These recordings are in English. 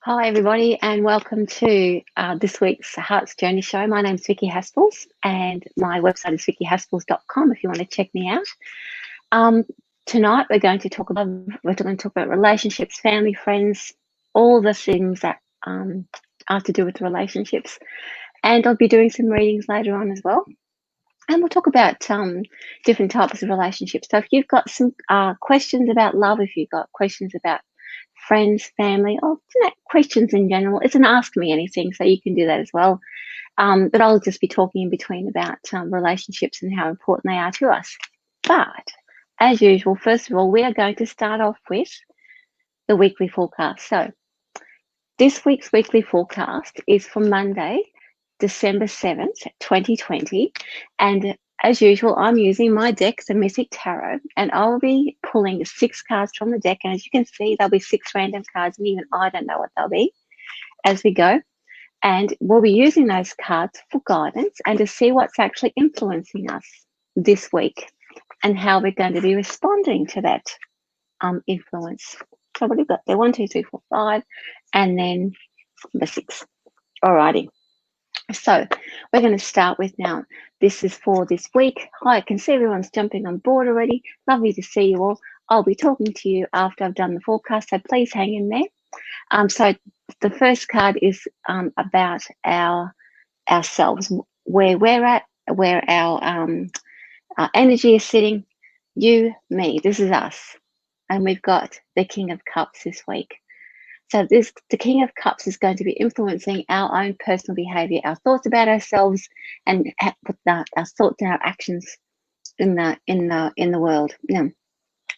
Hi, everybody, and welcome to this week's Heart's Journey show. My name's Vicki Haspels, and my website is vickihaspels.com if you want to check me out. Tonight, we're going to talk about relationships, family, friends, all the things that are to do with relationships. And I'll be doing some readings later on as well. And we'll talk about different types of relationships. So if you've got some questions about love, if you've got questions about friends, family, or questions in general, it's an Ask Me Anything, so you can do that as well. But I'll just be talking in between about relationships and how important they are to us. But as usual, first of all, we are going to start off with the weekly forecast. So this week's weekly forecast is for Monday, December 7th, 2020. And as usual, I'm using my deck, the Mythic Tarot, and I'll be pulling 6 cards from the deck. And as you can see, there'll be 6 random cards, and even I don't know what they'll be as we go. And we'll be using those cards for guidance and to see what's actually influencing us this week and how we're going to be responding to that influence. So what have we got there? 1, 2, 3, 4, 5, and then the 6. Alrighty. So we're going to start with now. This is for this week. Hi, I can see everyone's jumping on board already. Lovely to see you all. I'll be talking to you after I've done the forecast, so please hang in there. So the first card is about ourselves, where we're at, where our energy is sitting. You, me, this is us. And we've got the King of Cups this week. So the King of Cups is going to be influencing our own personal behavior, our thoughts about ourselves, and our thoughts and our actions in the world. Now,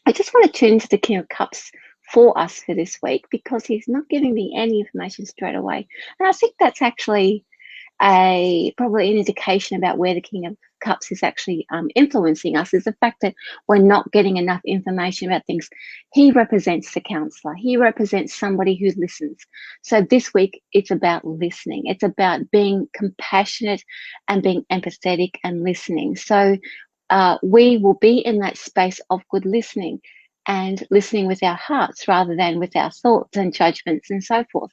I just want to tune into the King of Cups for us for this week because he's not giving me any information straight away, and I think that's actually probably an indication about where the King of Cups is actually influencing us, is the fact that we're not getting enough information about things. He represents the counselor. He represents somebody who listens. So this week, it's about listening. It's about being compassionate and being empathetic and listening. So we will be in that space of good listening and listening with our hearts rather than with our thoughts and judgments and so forth.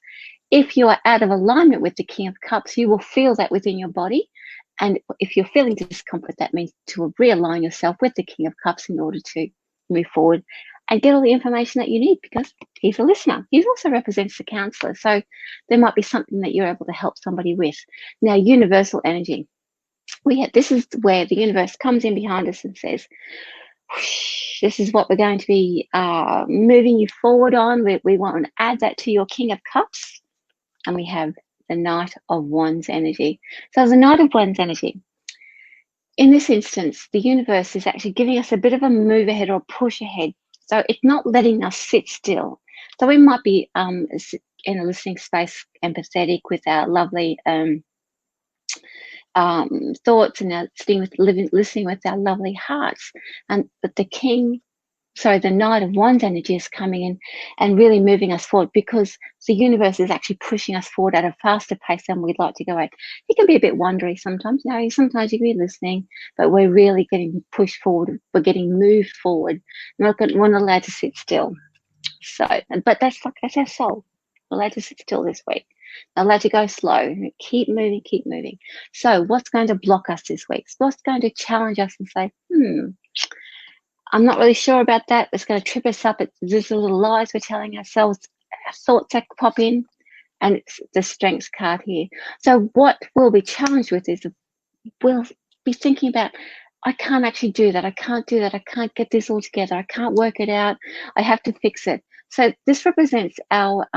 If you are out of alignment with the King of Cups, you will feel that within your body. And if you're feeling discomfort, that means to realign yourself with the King of Cups in order to move forward and get all the information that you need, because he's a listener. He also represents the counselor. So there might be something that you're able to help somebody with. Now, universal energy. This is where the universe comes in behind us and says, this is what we're going to be moving you forward on. We want to add that to your King of Cups. And we have the Knight of Wands energy. So the Knight of Wands energy, in this instance, the universe is actually giving us a bit of a move ahead or a push ahead. So it's not letting us sit still. So we might be in a listening space, empathetic with our lovely thoughts and listening with our lovely hearts. But the Knight of Wands energy is coming in and really moving us forward, because the universe is actually pushing us forward at a faster pace than we'd like to go at. It can be a bit wondery sometimes. Sometimes you can be listening, but we're really getting pushed forward. We're getting moved forward. We're not allowed to sit still. So, but that's our soul. We're allowed to sit still this week. Not allowed to go slow. Keep moving, keep moving. So what's going to block us this week? What's going to challenge us and say, I'm not really sure about that. It's going to trip us up. There's the little lies we're telling ourselves, our thoughts that pop in, and it's the Strengths card here. So what we'll be challenged with is we'll be thinking about, I can't actually do that. I can't do that. I can't get this all together. I can't work it out. I have to fix it. So this represents our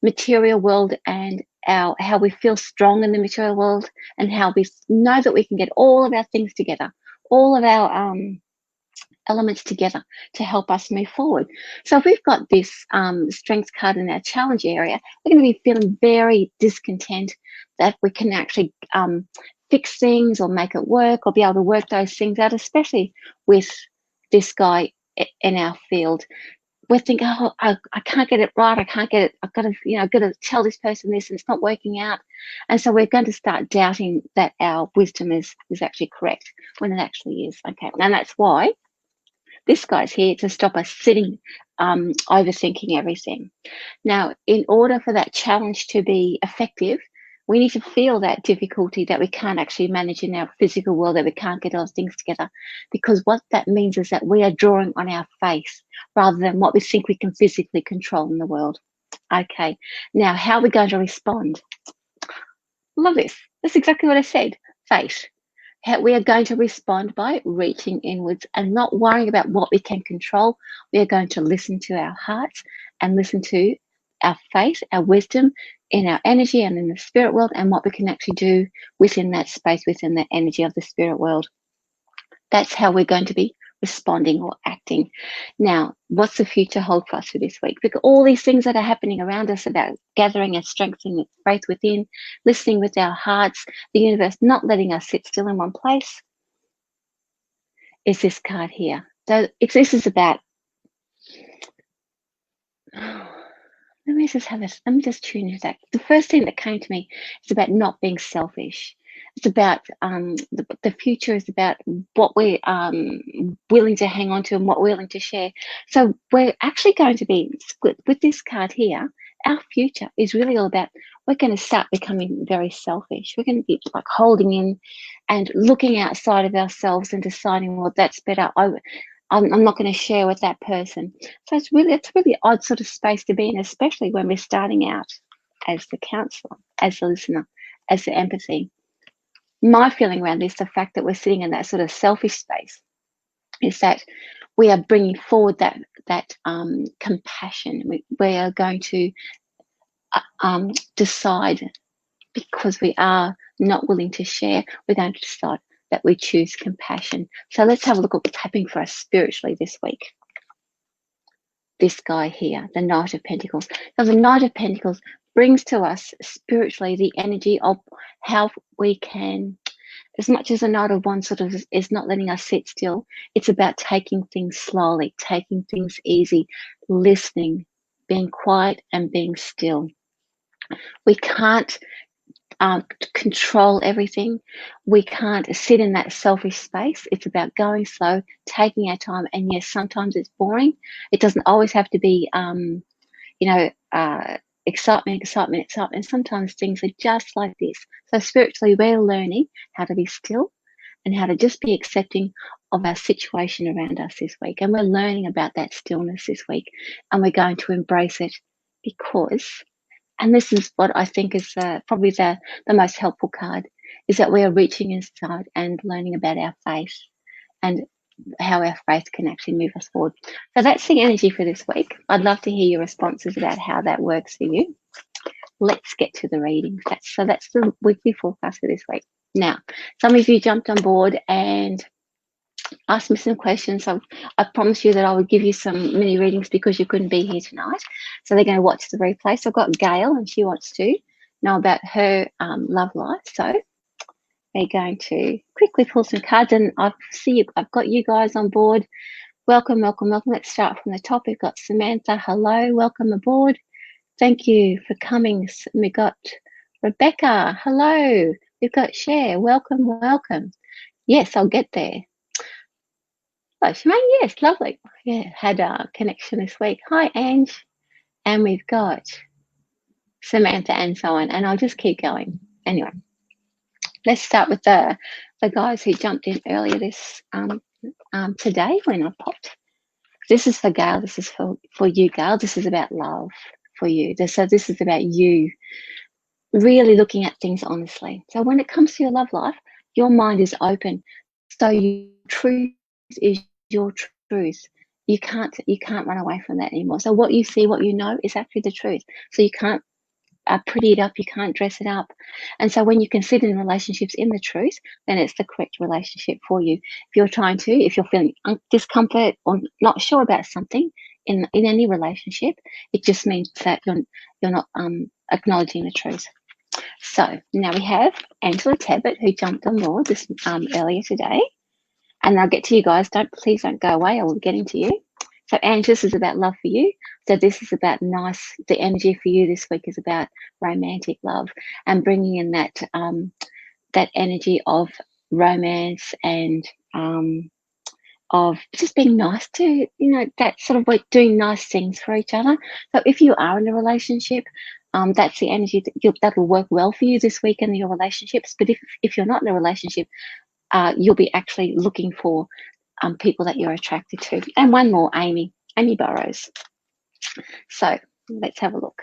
material world and how we feel strong in the material world, and how we know that we can get all of our things together, all of our elements together to help us move forward. So if we've got this strengths card in our challenge area, we're going to be feeling very discontent that we can actually fix things or make it work or be able to work those things out, especially with this guy in our field. We're thinking, I can't get it right. I can't get it. I've got to tell this person this, and it's not working out. And so we're going to start doubting that our wisdom is actually correct when it actually is. Okay, and that's why This guy's here to stop us sitting, overthinking everything. Now, in order for that challenge to be effective, we need to feel that difficulty that we can't actually manage in our physical world, that we can't get all things together. Because what that means is that we are drawing on our faith rather than what we think we can physically control in the world. Okay, now how are we going to respond? Love this. That's exactly what I said. Faith. We are going to respond by reaching inwards and not worrying about what we can control. We are going to listen to our hearts and listen to our faith, our wisdom in our energy and in the spirit world, and what we can actually do within that space, within the energy of the spirit world. That's how we're going to be responding or acting. Now, what's the future hold for us for this week? Because all these things that are happening around us about gathering and strengthening faith within, listening with our hearts, the universe not letting us sit still in one place, is this card here. So this is about, let me just tune into that. The first thing that came to me is about not being selfish. It's about the future is about what we're willing to hang on to and what we're willing to share. So we're actually going to be, with this card here, our future is really all about, we're going to start becoming very selfish. We're going to be like holding in and looking outside of ourselves and deciding, well, that's better. I'm not going to share with that person. So it's really odd sort of space to be in, especially when we're starting out as the counselor, as the listener, as the empathy. My feeling around this, the fact that we're sitting in that sort of selfish space, is that we are bringing forward that compassion. We are going to decide, because we are not willing to share, we're going to decide that we choose compassion. So let's have a look at what's happening for us spiritually this week. This guy here, the Knight of Pentacles. So the Knight of Pentacles brings to us spiritually the energy of how we can, as much as the Knight of Wands sort of is not letting us sit still, it's about taking things slowly, taking things easy, listening, being quiet and being still. We can't control everything. We can't sit in that selfish space. It's about going slow, taking our time. And yes, sometimes it's boring. It doesn't always have to be, excitement. Sometimes things are just like this. So spiritually, we're learning how to be still and how to just be accepting of our situation around us this week. And we're learning about that stillness this week, and we're going to embrace it because, and this is what I think is probably the most helpful card, is that we are reaching inside and learning about our faith and how our faith can actually move us forward. So that's the energy for this week. I'd love to hear your responses about how that works for you. Let's get to the reading. That's the weekly forecast for this week. Now, some of you jumped on board and asked me some questions. So I promised you that I would give you some mini readings because you couldn't be here tonight. So they're going to watch the replay. So I've got Gail, and she wants to know about her love life. So they're going to quickly pull some cards, and I've got you guys on board. Welcome. Let's start from the top. We've got Samantha. Hello, welcome aboard. Thank you for coming. We've got Rebecca. Hello. We've got Cher. Welcome. Yes, I'll get there. Oh, Shemaine, yes, lovely. Yeah, had a connection this week. Hi, Ange. And we've got Samantha and so on. And I'll just keep going. Anyway, let's start with the guys who jumped in earlier this today when I popped. This is for Gail. This is for you, Gail. This is about love for you. So this is about you really looking at things honestly. So when it comes to your love life, your mind is open. So your truth is your truth. You can't run away from that anymore. So what you see, what you know, is actually the truth. So you can't pretty it up, you can't dress it up. And so when you can sit in relationships in the truth, then it's the correct relationship for you. If you're feeling discomfort or not sure about something in any relationship, it just means that you're not acknowledging the truth. So now we have Angela Tebbett, who jumped on board this earlier today. And I'll get to you guys. Please don't go away. I will get into you. So, Ange, this is about love for you. So this is about the energy for you this week is about romantic love and bringing in that energy of romance and of just being nice to, you know, that sort of like doing nice things for each other. So if you are in a relationship, that's the energy that will work well for you this week in your relationships. But if you're not in a relationship, you'll be actually looking for people that you're attracted to. And one more, Amy Burrows. So let's have a look.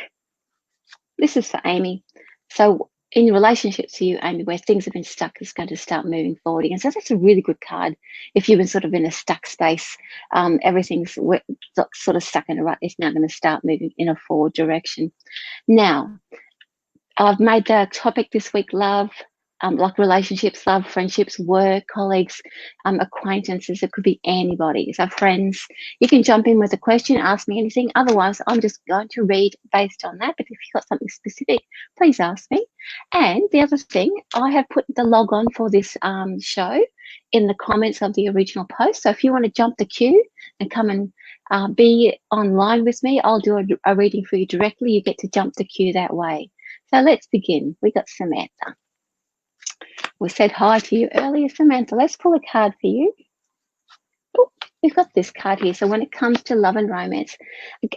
This is for Amy. So in relationships to you, Amy, where things have been stuck, is going to start moving forward again. So that's a really good card. If you've been sort of in a stuck space, everything's sort of stuck in a rut, it's now going to start moving in a forward direction. Now, I've made the topic this week love, like relationships, love, friendships, work, colleagues, acquaintances. It could be anybody. So friends, you can jump in with a question, ask me anything. Otherwise, I'm just going to read based on that. But if you've got something specific, please ask me. And the other thing, I have put the log on for this show in the comments of the original post. So if you want to jump the queue and come and be online with me, I'll do a reading for you directly. You get to jump the queue that way. So let's begin. We got Samantha. We said hi to you earlier, Samantha. Let's pull a card for you. Oh, we've got this card here. So when it comes to love and romance,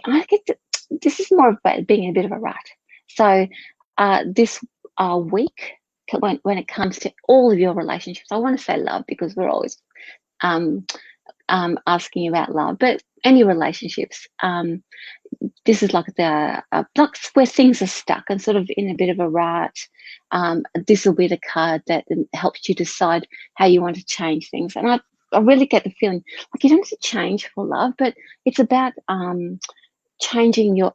I get this is more about being in a bit of a rut. So this week, when it comes to all of your relationships, I want to say love because we're always asking about love, but any relationships, this is like the like where things are stuck and sort of in a bit of a rut. This will be the card that helps you decide how you want to change things. And I really get the feeling like you don't have to change for love, but it's about changing your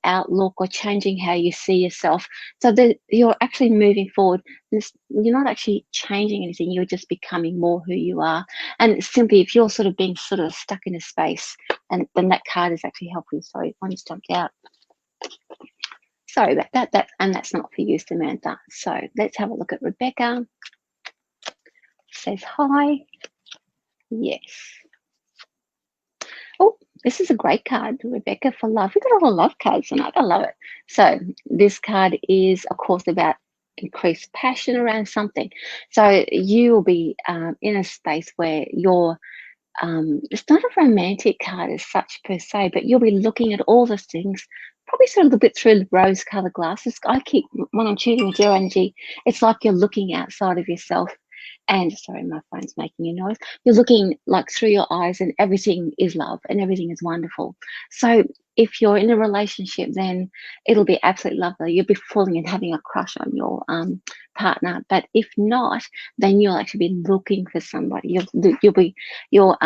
outlook or changing how you see yourself, so that you're actually moving forward. You're not actually changing anything, you're just becoming more who you are. And simply, if you're sort of being sort of stuck in a space, and then that card is actually helping. Sorry, one just jumped out. Sorry about that. And that's not for you, Samantha. So let's have a look at Rebecca. Says hi. Yes. Oh, this is a great card, Rebecca, for love. We've got all the love cards tonight. I love it. So this card is, of course, about increased passion around something. So you will be in a space where you're, it's not a romantic card as such per se, but you'll be looking at all the things, probably sort of a little bit through rose-colored glasses. When I'm choosing zero energy, it's like you're looking outside of yourself. And sorry, my phone's making a noise. You're looking like through your eyes, and everything is love and everything is wonderful. So if you're in a relationship, then it'll be absolutely lovely. You'll be falling and having a crush on your partner. But if not, then you'll actually be looking for somebody. You'll be your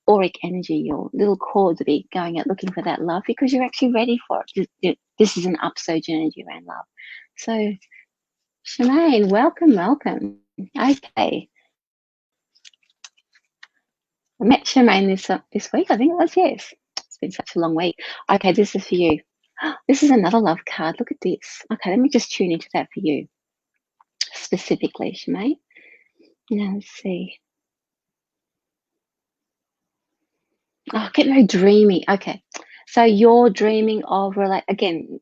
auric energy, your little cords will be going out looking for that love, because you're actually ready for it. This is an upsurge energy around love. So Shemaine, welcome. Okay. I met Shemaine this week, I think it was, yes. It's been such a long week. Okay, this is for you. This is another love card. Look at this. Okay, let me just tune into that for you. Specifically, Shemaine. Now, let's see. Oh, get very dreamy. Okay. So you're dreaming of, again,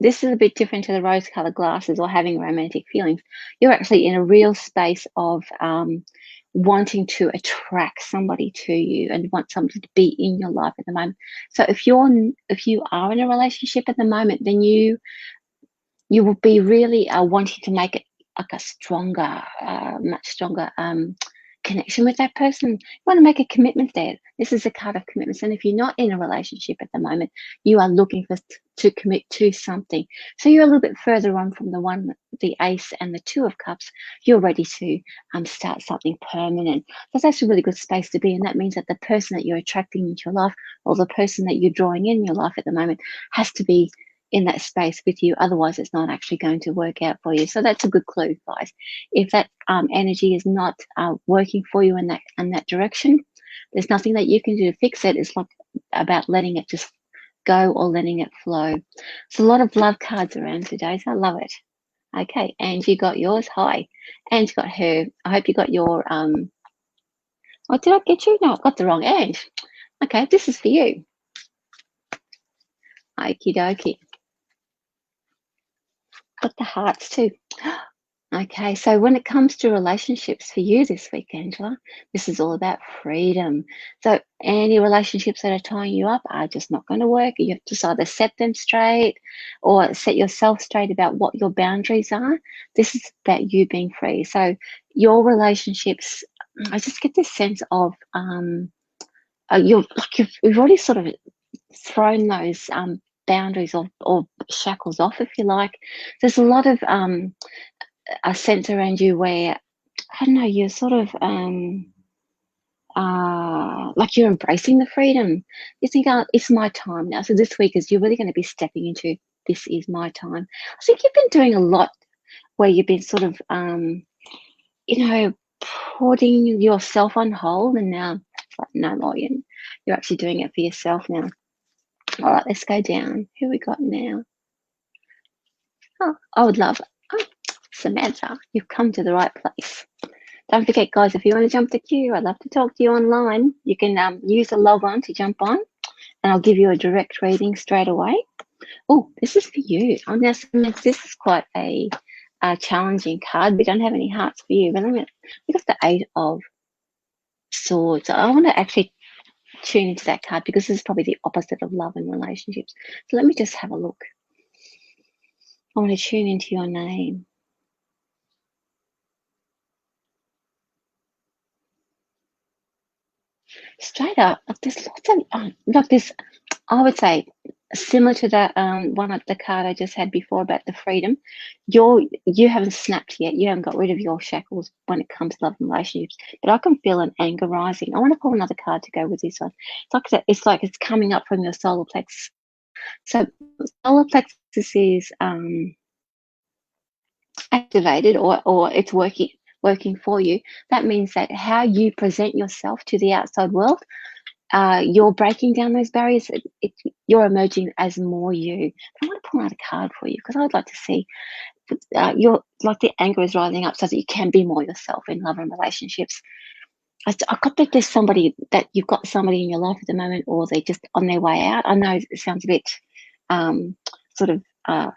this is a bit different to the rose-colored glasses or having romantic feelings. You're actually in a real space of wanting to attract somebody to you and want somebody to be in your life at the moment. So if you are in a relationship at the moment, then you will be really wanting to make it like a stronger, much stronger connection with that person. You want to make a commitment there. This is a card of commitments. And if you're not in a relationship at the moment, you are looking to commit to something. So you're a little bit further on from the Ace and the Two of Cups. You're ready to start something permanent. So that's a really good space to be. And that means that the person that you're attracting into your life, or the person that you're drawing in your life at the moment, has to be in that space with you. Otherwise, it's not actually going to work out for you. So that's a good clue, guys. If that energy is not working for you in that direction, there's nothing that you can do to fix it. It's like about letting it just go or letting it flow. So a lot of love cards around today, so I love it. Okay, Angie got yours. Hi. Angie got her. I hope you got your oh, did I get you? No, I got the wrong Ange. Okay, this is for you. Okie dokie. Got the hearts too. Okay, so when it comes to relationships for you this week, Angela, this is all about freedom. So any relationships that are tying you up are just not going to work. You have to either set them straight or set yourself straight about what your boundaries are. This is about you being free. So your relationships, I just get this sense of you've already sort of thrown those boundaries or shackles off, if you like. There's a lot of a sense around you where I don't know, you're sort of like you're embracing the freedom. You think, oh, it's my time now. So this week is you're really going to be stepping into this is my time. I think you've been doing a lot where you've been sort of you know, putting yourself on hold, and now it's like no more. You're actually doing it for yourself now. All right, let's go down. Who we got now? Oh, I would love. Oh, Samantha, you've come to the right place. Don't forget, guys, if you want to jump the queue, I'd love to talk to you online. You can use the log on to jump on, and I'll give you a direct reading straight away. Oh, this is for you. Oh, now, Samantha, this is quite a challenging card. We don't have any hearts for you, but we got the Eight of Swords. I want to actually tune into that card because this is probably the opposite of love and relationships. So let me just have a look. I want to tune into your name. Straight up, like there's lots of like this. I would say similar to that one of the card I just had before about the freedom. You haven't snapped yet. You haven't got rid of your shackles when it comes to love and relationships. But I can feel an anger rising. I want to pull another card to go with this one. It's like it's coming up from your solar plexus. So solar plexus is activated or it's working for you. That means that how you present yourself to the outside world, you're breaking down those barriers. You're emerging as more you. I want to pull out a card for you because I'd like to see you're like the anger is rising up so that you can be more yourself in love and relationships. I got that there's somebody that you've got somebody in your life at the moment, or they're just on their way out. I know it sounds a bit sort of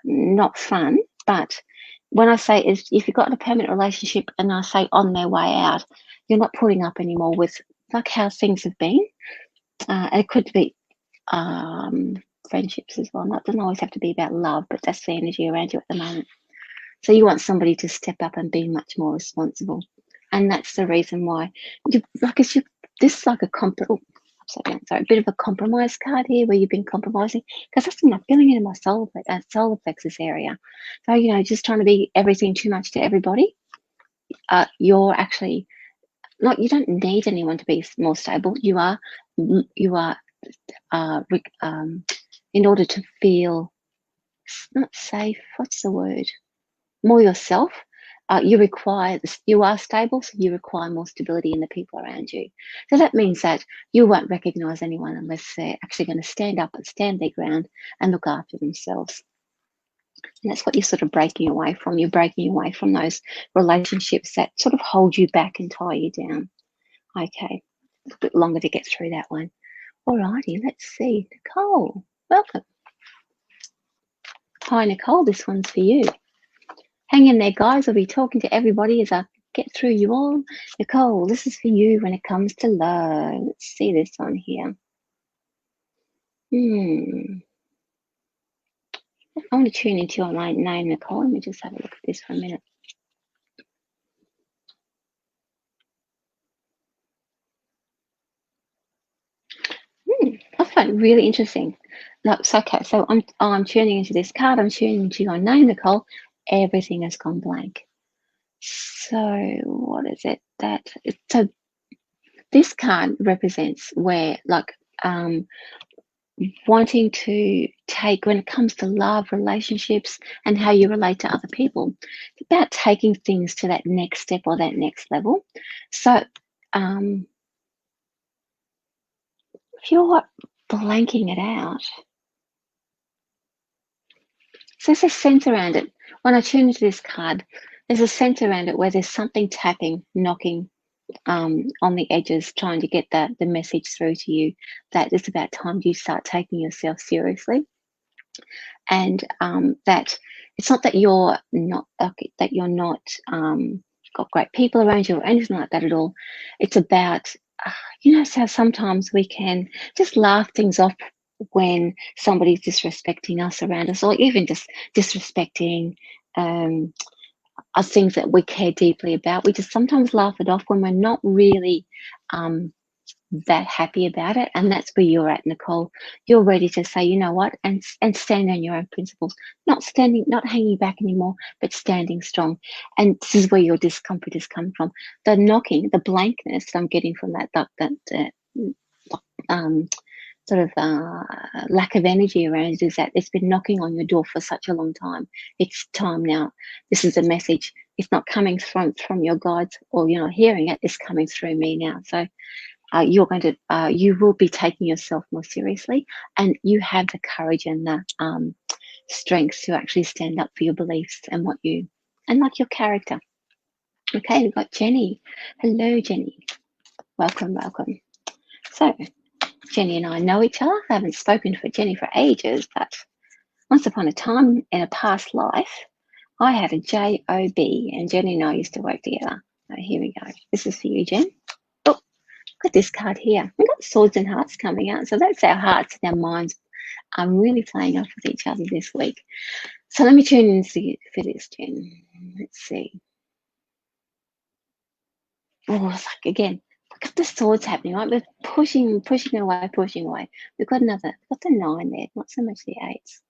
not fun, but when I say if you've got a permanent relationship and I say on their way out, you're not putting up anymore with like how things have been. It could be friendships as well. It doesn't always have to be about love, but that's the energy around you at the moment. So you want somebody to step up and be much more responsible, and that's the reason why this is like a a bit of a compromise card here where you've been compromising because that's not feeling it in my solar plexus area. So just trying to be everything too much to everybody. You're actually not. You don't need anyone to be more stable. You are in order to feel not safe. What's the word? More yourself. You are stable, so you require more stability in the people around you. So that means that you won't recognize anyone unless they're actually going to stand up and stand their ground and look after themselves. And that's what you're sort of breaking away from. You're breaking away from those relationships that sort of hold you back and tie you down. Okay, a little bit longer to get through that one. Alrighty, let's see. Nicole, welcome. Hi, Nicole, this one's for you. Hang in there, guys. I'll be talking to everybody as I get through you all. Nicole, this is for you when it comes to love. Let's see this one here. I want to tune into your name, Nicole. Let me just have a look at this for a minute. I find it really interesting. That's okay. So I'm tuning into this card. I'm tuning into your name, Nicole. Everything has gone blank. So what is it so this card represents where wanting to take, when it comes to love, relationships, and how you relate to other people, it's about taking things to that next step or that next level. So if you're blanking it out, so there's a sense around it. When I tune into this card, there's a sense around it where there's something tapping, knocking on the edges, trying to get the message through to you that it's about time you start taking yourself seriously. and that it's not that you're not got great people around you or anything like that at all. It's about how sometimes we can just laugh things off when somebody's disrespecting us around us, or even just disrespecting things that we care deeply about. We just sometimes laugh it off when we're not really that happy about it. And that's where you're at, Nicole. You're ready to say, you know what, and stand on your own principles, not hanging back anymore, but standing strong. And this is where your discomfort is coming from. The knocking, the blankness I'm getting from that sort of lack of energy around it is that it's been knocking on your door for such a long time. It's time now. This is a message. It's not coming from your guides, or you're not hearing it. It's coming through me now. So you will be taking yourself more seriously, and you have the courage and the strength to actually stand up for your beliefs and like your character. Okay, we've got Jenny. Hello, Jenny. Welcome. So, Jenny and I know each other. I haven't spoken to Jenny for ages, but once upon a time in a past life, I had a job, and Jenny and I used to work together. So here we go. This is for you, Jen. Oh, got this card here. We've got swords and hearts coming out. So that's our hearts and our minds really playing off with each other this week. So let me tune in for this, Jen. Let's see. Oh, it's like, again, we've got the swords happening, right? We're pushing away. We've got the 9 there, not so much the 8s.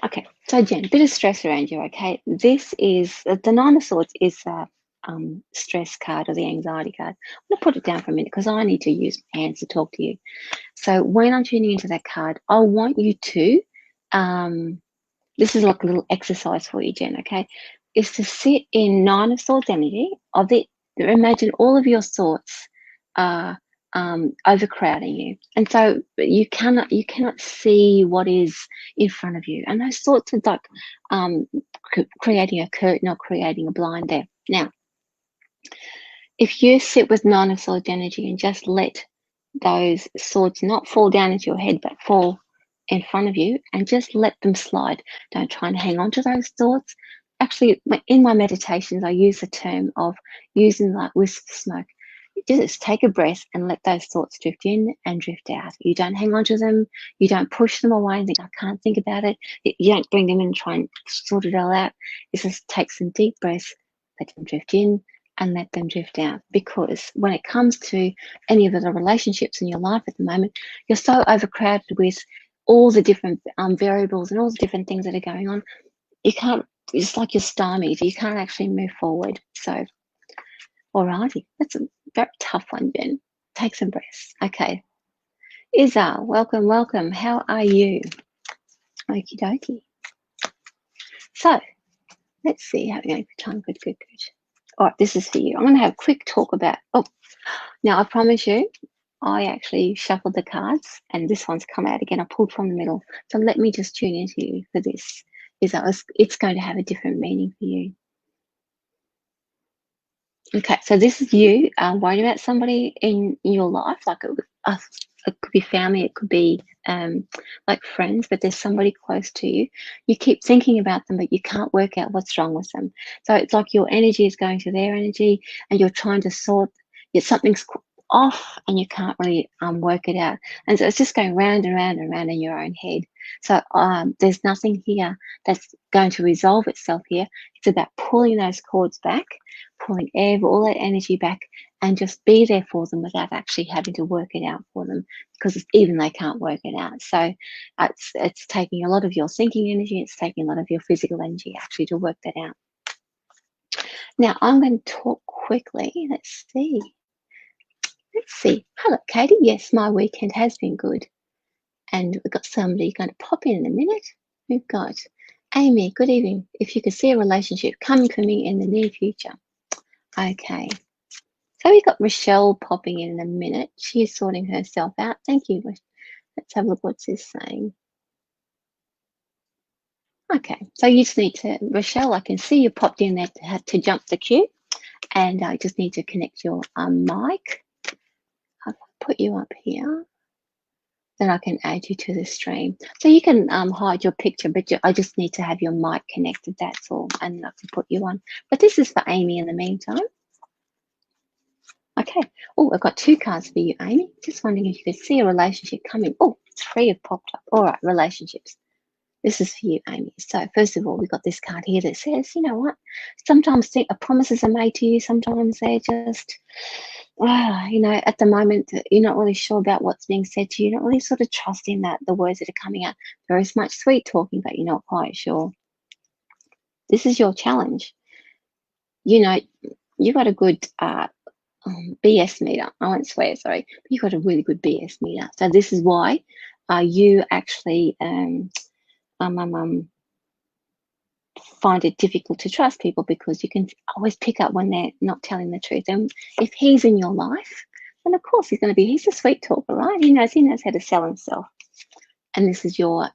Okay, so Jen, a bit of stress around you, okay? This is, the 9 of Swords is the stress card, or the anxiety card. I'm going to put it down for a minute because I need to use my hands to talk to you. So when I'm tuning into that card, I want you to, this is like a little exercise for you, Jen, okay? Is to sit in 9 of Swords energy. Imagine all of your thoughts are overcrowding you, and so you cannot see what is in front of you, and those thoughts are like creating a curtain or creating a blind there. Now, if you sit with 9 of Swords energy and just let those swords not fall down into your head, but fall in front of you, and just let them slide. Don't try and hang on to those thoughts. Actually, in my meditations, I use the term of using like wisp of smoke. Just take a breath and let those thoughts drift in and drift out. You don't hang on to them. You don't push them away and think, I can't think about it. You don't bring them in and try and sort it all out. You just take some deep breaths, let them drift in and let them drift out. Because when it comes to any of the relationships in your life at the moment, you're so overcrowded with all the different variables and all the different things that are going on. You can't, it's like you're stymied. You can't actually move forward. So, alrighty, that's a very tough one, Jen. Take some breaths. Okay. Izza, welcome. How are you? Okie dokie. So, let's see how we're going for time. Good. All right, this is for you. I'm going to have a quick talk about, now I promise you, I actually shuffled the cards and this one's come out again. I pulled from the middle. So let me just tune into you for this. It's going to have a different meaning for you. Okay, so this is you worried about somebody in your life, like it could be family, it could be like friends, but there's somebody close to you. You keep thinking about them, but you can't work out what's wrong with them. So it's like your energy is going to their energy, and you're trying to sort. Yet something's off, and you can't really work it out. And so it's just going round and round and round in your own head. So there's nothing here that's going to resolve itself here. It's about pulling those cords back, pulling all that energy back, and just be there for them without actually having to work it out for them, because even they can't work it out. So it's taking a lot of your thinking energy, it's taking a lot of your physical energy actually to work that out. Now I'm going to talk quickly. Let's see. Hello, Katie. Yes, my weekend has been good. And we've got somebody going to pop in a minute. We've got Amy. Good evening. If you could see a relationship coming for me in the near future. Okay. So we've got Rochelle popping in a minute. She's sorting herself out. Thank you. Let's have a look what's this saying. Okay, so you just need to, Rochelle, I can see you popped in there to jump the queue, and I just need to connect your mic. I'll put you up here. then I can add you to the stream. So you can hide your picture, but I just need to have your mic connected, that's all, and I can put you on. But this is for Amy in the meantime. Okay. Oh, I've got 2 cards for you, Amy. Just wondering if you could see a relationship coming. Oh, 3 have popped up. All right, relationships. This is for you, Amy. So first of all, we've got this card here that says, you know what? Sometimes promises are made to you. Sometimes they're just, you know, at the moment, you're not really sure about what's being said to you. You're not really sort of trusting that the words that are coming out. There is much sweet talking, but you're not quite sure. This is your challenge. You know, you've got a good BS meter. I won't swear, sorry. But you've got a really good BS meter. So this is why you actually find it difficult to trust people, because you can always pick up when they're not telling the truth. And if he's in your life, then of course he's a sweet talker, right? He knows how to sell himself. And this is your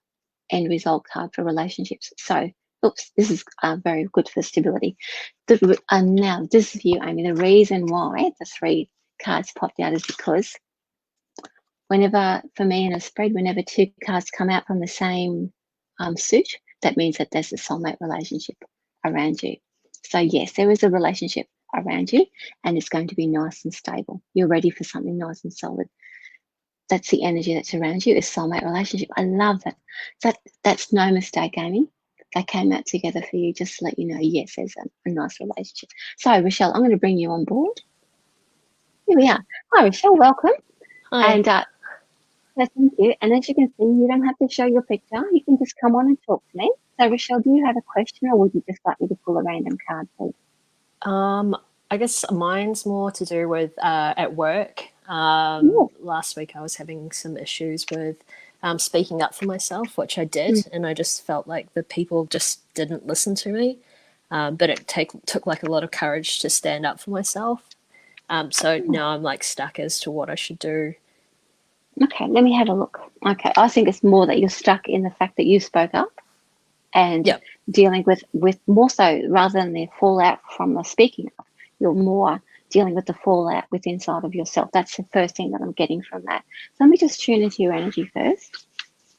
end result card for relationships. So, oops, this is very good for stability. Now, this is for you, Amy. The reason why the 3 cards popped out is because whenever, for me in a spread, whenever 2 cards come out from the same suit, that means that there's a soulmate relationship around you. So yes, there is a relationship around you, and it's going to be nice and stable. You're ready for something nice and solid. That's the energy that's around you, is soulmate relationship. I love that. That's no mistake, Amy. They came out together for you, just to let you know, yes, there's a nice relationship. So, Rochelle, I'm going to bring you on board. Here we are. Hi, Rochelle, welcome. Hi. And thank you. And as you can see, you don't have to show your picture. You can just come on and talk to me. So, Rochelle, do you have a question, or would you just like me to pull a random card, please? I guess mine's more to do with at work. Last week I was having some issues with speaking up for myself, which I did, and I just felt like the people just didn't listen to me. But it took like a lot of courage to stand up for myself. So now I'm like stuck as to what I should do. Okay, let me have a look. Okay, I think it's more that you're stuck in the fact that you spoke up, and dealing with more so, rather than the fallout from the speaking up, you're more dealing with the fallout with inside of yourself. That's the first thing that I'm getting from that. So let me just tune into your energy first.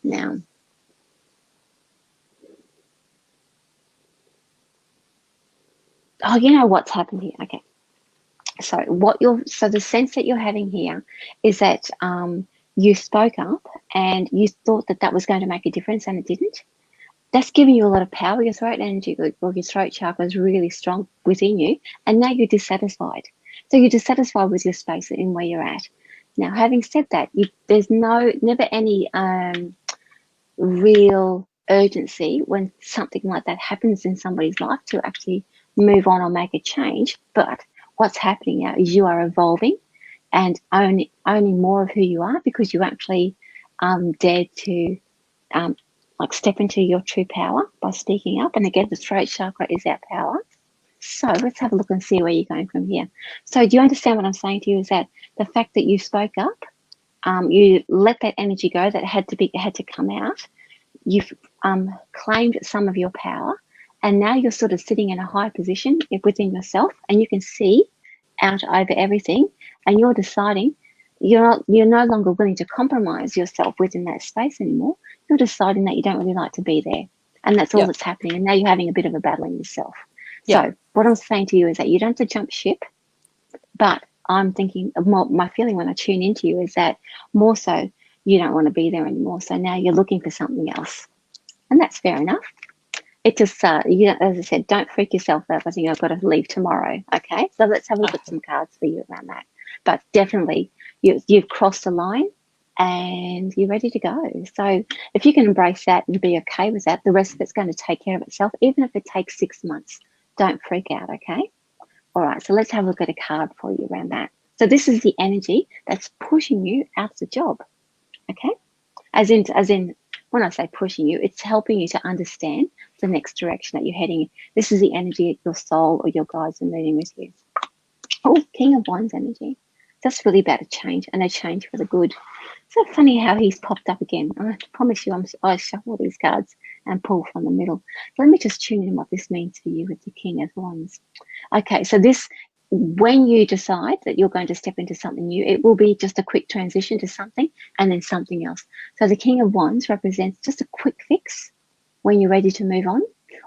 Now, oh, you know what's happened here. Okay. So the sense that you're having here is that you spoke up and you thought that was going to make a difference, and it didn't. That's giving you a lot of power. Your throat energy, or your throat chakra, is really strong within you, and now you're dissatisfied. So you're dissatisfied with your space and where you're at. Now, having said that, there's never any real urgency when something like that happens in somebody's life to actually move on or make a change. But what's happening now is you are evolving and owning more of who you are, because you actually dared to like step into your true power by speaking up. And again, the throat chakra is our power. So let's have a look and see where you're going from here. So do you understand what I'm saying to you? Is that the fact that you spoke up, you let that energy go that had to come out. You've claimed some of your power, and now you're sort of sitting in a high position within yourself, and you can see out over everything, and you're deciding you're no longer willing to compromise yourself within that space anymore. You're deciding that you don't really like to be there, and that's all that's happening. And now you're having a bit of a battle in yourself. So what I'm saying to you is that you don't have to jump ship, but I'm thinking, my feeling when I tune into you is that more so you don't want to be there anymore. So now you're looking for something else, and that's fair enough. It just, as I said, don't freak yourself out. I think I've got to leave tomorrow. Okay, so let's have a look at some cards for you around that. But definitely, you've crossed the line, and you're ready to go. So if you can embrace that and be okay with that, the rest of it's going to take care of itself, even if it takes 6 months. Don't freak out, okay? All right, so let's have a look at a card for you around that. So this is the energy that's pushing you out of the job, okay? As in, when I say pushing you, it's helping you to understand the next direction that you're heading in. This is the energy your soul or your guides are moving with you. Oh, King of Wands energy. That's really about a change, and a change for the good. So funny how he's popped up again. I promise you, I shuffle these cards and pull from the middle. So let me just tune in what this means for you with the King of Wands. Okay, so this when you decide that you're going to step into something new, it will be just a quick transition to something and then something else. So the King of Wands represents just a quick fix when you're ready to move on.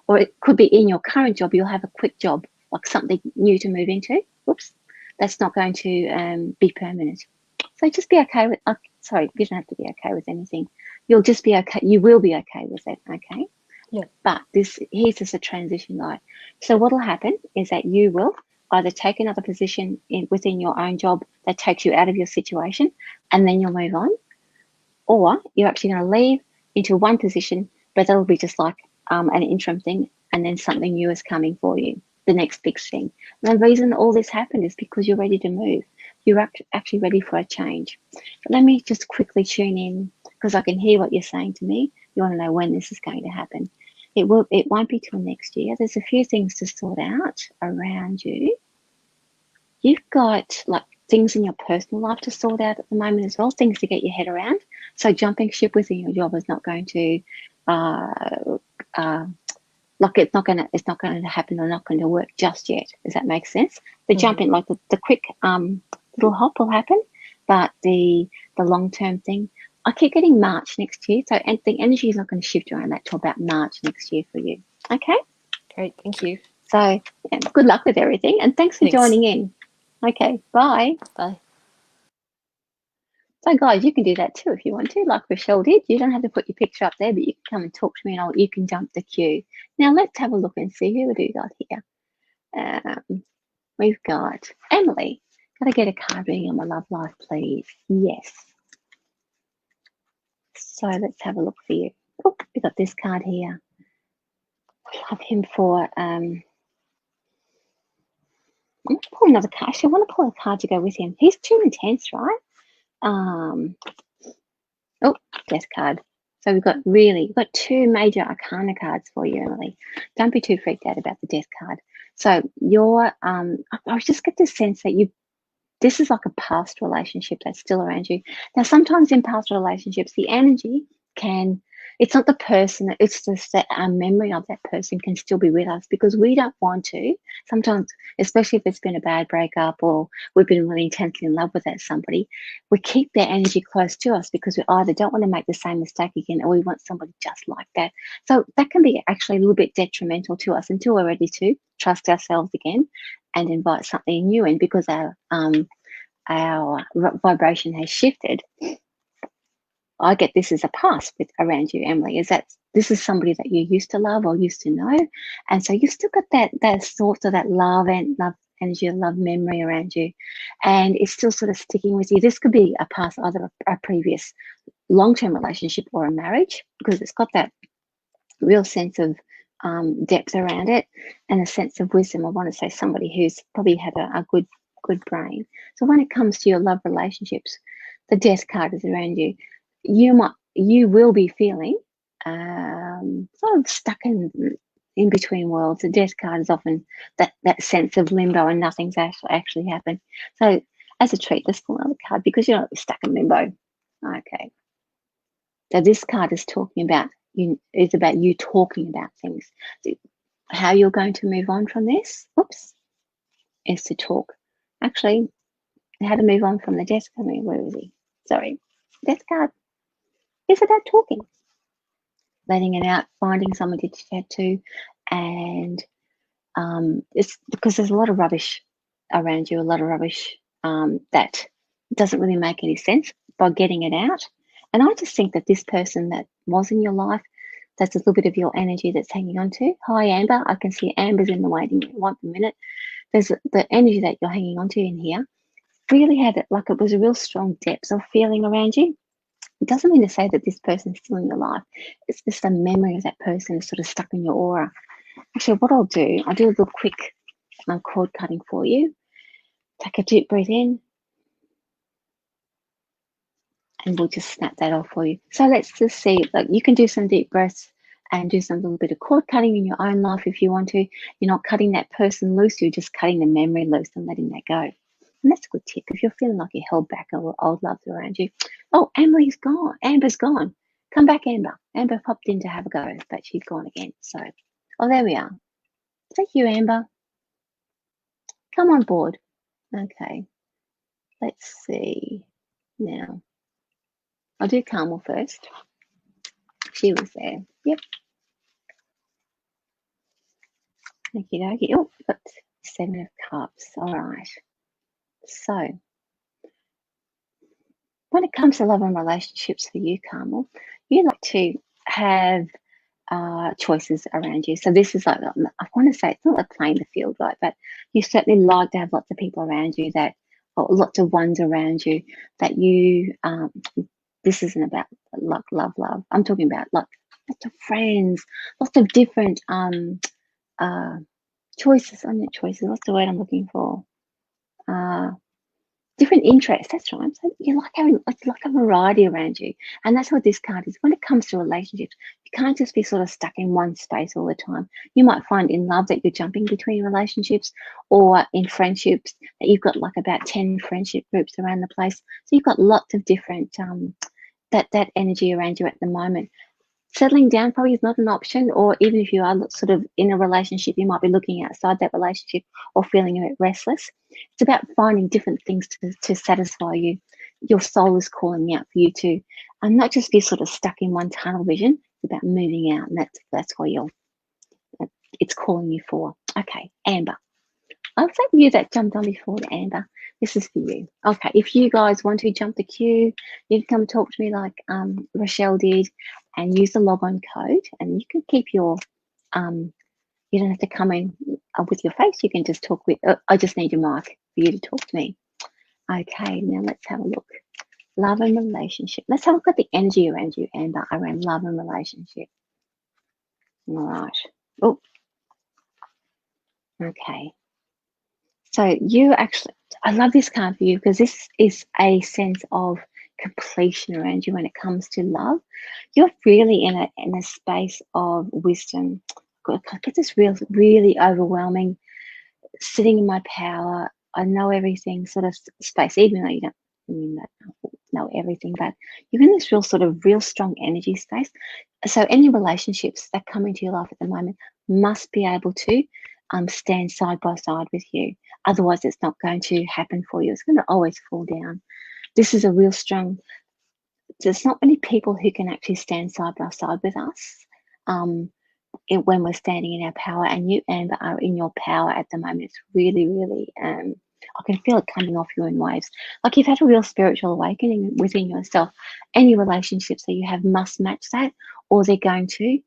Or it could be in your current job, you'll have a quick job, like something new to move into. Oops, that's not going to be permanent. So just be okay with, sorry, you don't have to be okay with anything. You'll just be okay. You will be okay with it, okay? Yeah. But here's just a transition guide. So what will happen is that you will either take another position within your own job that takes you out of your situation, and then you'll move on, or you're actually going to leave into one position, but that'll be just like an interim thing, and then something new is coming for you, the next big thing. And the reason all this happened is because you're ready to move. You're actually ready for a change. But let me just quickly tune in, because I can hear what you're saying to me. You want to know when this is going to happen. It won't be till next year. There's a few things to sort out around you. You've got like things in your personal life to sort out at the moment as well, things to get your head around. So jumping ship within your job is not going to like it's not going to happen or not going to work just yet. Does that make sense? The jumping, like the quick little hop will happen, but the long-term thing, I keep getting March next year. So the energy is not going to shift around that till about March next year for you. Okay? Great, thank you. So yeah, good luck with everything, and thanks for joining in. Okay, bye. Bye. So guys, you can do that too if you want to, like Rochelle did. You don't have to put your picture up there, but you can come and talk to me and you can jump the queue. Now let's have a look and see who we got here. We've got Emily. Got to get a card reading on my love life, please. Yes. So let's have a look for you. Oh, we got this card here. Love him for I'm going to pull another card. Actually, I want to pull a card to go with him. He's too intense, right? Oh, death card. So we've got two major arcana cards for you, Emily. Don't be too freaked out about the death card. So I just get this sense that this is like a past relationship that's still around you. Now, sometimes in past relationships, the energy it's not the person, it's just that our memory of that person can still be with us, because we don't want to. Sometimes, especially if it's been a bad breakup or we've been really intensely in love with that somebody, we keep their energy close to us because we either don't want to make the same mistake again, or we want somebody just like that. So that can be actually a little bit detrimental to us until we're ready to trust ourselves again and invite something new in, because our vibration has shifted. I get this as a past around you, Emily, is that this is somebody that you used to love or used to know. And so you've still got that thought of that love energy, love memory around you. And it's still sort of sticking with you. This could be a past, either a previous long-term relationship or a marriage, because it's got that real sense of depth around it and a sense of wisdom. I want to say somebody who's probably had a good brain. So when it comes to your love relationships, the death card is around you. You will be feeling sort of stuck in between worlds. The death card is often that sense of limbo and nothing's actually happened. So as a treat, let's pull another card, because you're not stuck in limbo. Okay. So this card is talking about it's about you talking about things. So how you're going to move on from this, is to talk. Actually, how to move on from the death card. Where is he? Sorry, death card. It's about talking, letting it out, finding someone to chat to, and it's because there's a lot of rubbish around you, a lot of rubbish that doesn't really make any sense. By getting it out, and I just think that this person that was in your life, that's a little bit of your energy that's hanging on to. Hi, Amber. I can see Amber's in the waiting room. 1 minute. There's the energy that you're hanging on to in here. Really had it like it was a real strong depth of feeling around you. It doesn't mean to say that this person's still in your life. It's just a memory of that person sort of stuck in your aura. Actually, what I'll do a little quick cord cutting for you. Take a deep breath in, and we'll just snap that off for you. So let's just see, like, you can do some deep breaths and do some little bit of cord cutting in your own life if you want to. You're not cutting that person loose, you're just cutting the memory loose and letting that go. And that's a good tip if you're feeling like you're held back or old loves around you. Oh, Emily's gone. Amber's gone. Come back, Amber. Amber popped in to have a go, but she's gone again. So, oh, there we are. Thank you, Amber. Come on board. Okay, let's see. Now, I'll do Carmel first. She was there. Yep. Okie dokie. Oh, got 7 of Cups. All right. So, when it comes to love and relationships for you, Carmel, you like to have choices around you. So this is like, I want to say it's not like playing the field, right? But you certainly like to have lots of people around you that, or lots of ones around you that you, this isn't about luck, love. I'm talking about like lots of friends, lots of different choices. I mean, choices. What's the word I'm looking for? Different interests. That's right. So you like having like a variety around you, and that's what this card is. When it comes to relationships, you can't just be sort of stuck in one space all the time. You might find in love that you're jumping between relationships, or in friendships that you've got like about 10 friendship groups around the place. So you've got lots of different that energy around you at the moment. Settling down probably is not an option, or even if you are sort of in a relationship, you might be looking outside that relationship or feeling a bit restless. It's about finding different things to satisfy you. Your soul is calling out for you to not just be sort of stuck in one tunnel vision. It's about moving out, and that's what it's calling you for. Okay, Amber. I'll thank you that jumped on before, Amber. This is for you. Okay, if you guys want to jump the queue, you can come talk to me like Rochelle did and use the log on code, and you can keep your, you don't have to come in with your face. You can just talk with, I just need your mic for you to talk to me. Okay, now let's have a look. Love and relationship. Let's have a look at the energy around you, Amber, around love and relationship. All right. Oh, okay. So you actually, I love this card for you because this is a sense of completion around you when it comes to love. You're really in a space of wisdom. I get this really overwhelming, sitting in my power. I know everything sort of space, even though you don't know everything, but you're in this real strong energy space. So any relationships that come into your life at the moment must be able to stand side by side with you. Otherwise, it's not going to happen for you. It's going to always fall down. This is a real strong, there's not many people who can actually stand side by side with us when we're standing in our power, and you, Amber, are in your power at the moment. It's really, I can feel it coming off you in waves. Like you've had a real spiritual awakening within yourself. Any relationships that you have must match that, or they're going to